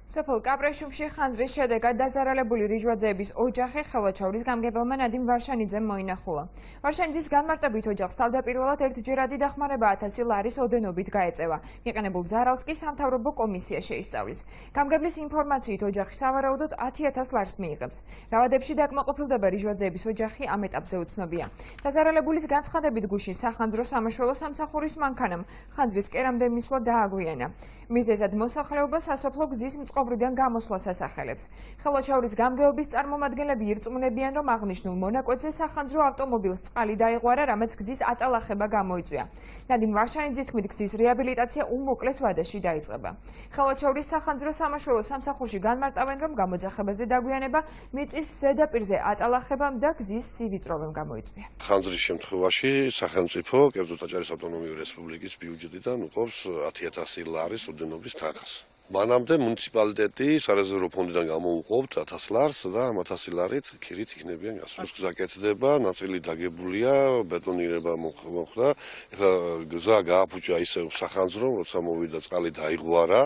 სოფელ კაპრეშუმში ხანძრის შედეგად დაზარალებული რიჟვაძეების ოჯახი ხელვაჩაურის გამგებელმა ნადიმ ვარშანიძემ მოინახულა. ვარშანიძის განმარტებით ოჯახს თავდაპირველად ერთჯერადი დახმარება 1000 ლარის ოდენობით გაეწევა. მიყენებულ ზარალს კი სამთავრობო კომისია შეისწავლის. გამგებლის ინფორმაციით ოჯახი სავარაუდოდ 10,000 ლარს მიიღებს. რაოდებში დაკმაყოფილდება რიჟვაძეების ოჯახი ამ ეტაპზე უცნობია. დაზარალებულის განცხადებით გუშინ სახანძრო სამაშველო სამსახურის მანქანამ ხანძრის კერამდე მისვლა დააგვიანა. მიზეზად მოსახლეობა სასოფლო გზის მწყობრიდან გამოსვლას ასახელებს. ხელვაჩაურის გამგეობის წარმომადგენლები ირწმუნებიან, რომ აღნიშნულ მონაკვეთზე სახანძრო ავტომობილს წყალი დაეღვარა, რამაც გზის ატალახება გამოიწვია. ნადიმ ვარშანიძის თქმით, გზის რეაბილიტაცია უმოკლეს ვადაში დაიწყება. ხელვაჩაურის სახანძრო სამაშველო სამსახურში განმარტავენ, რომ გამოძახებაზე დაგვიანება მიწის ზედაპირზე ატალახებამ და გზის სივიწროვემ გამოიწვია. ხანძრის შემთხვევაში სახელმწიფო კერძოდ აჭარის ავტონომიური რესპუბლიკის ბიუჯეტიდან უყობს 10,000 ლარის ოდენობის თანხას. მანამდე მუნიციპალიტეტი სარეზერვო ფონდიდან გამოუყოფთ 1000 ლარს და ამ 1000 ლარით ქირით იქნებიან გასული. გზა კეთდება, ნაწილი დაგებულია, ბეტონირება მოხდა. ეხლა გზა გააფუჭა ისევ სახანძრო, როცა მოვიდა წყალი დაიღვარა,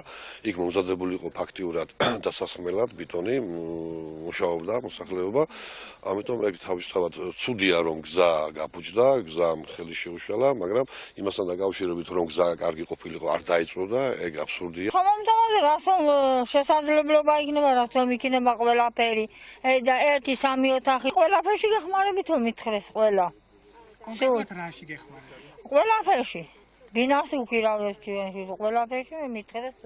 იქ მომზადებული იყო ფაქტიურად დასასხმელად ბეტონი, მუშაობდა მოსახლეობა. ამიტომ ეგ თავისთავად ცუდია, რომ გზა გაფუჭდა, გზამ ხელი შეუშალა, მაგრამ იმასთან დაკავშირებით, რომ გზა კარგი ყოფილიყო, არ დაიწვოდა, ეგ აბსურდია. რასო შესაძლებლობა იქნება, რასო იქნება ყველაფერი და 1-3 ოთახი ყველაფერში გეხმარებით მითხრეს ყველა. კონკრეტულად რაში გეხმარებით? ყველაფერში. ბინას უკირავებს ყველაფერში მითხრეს.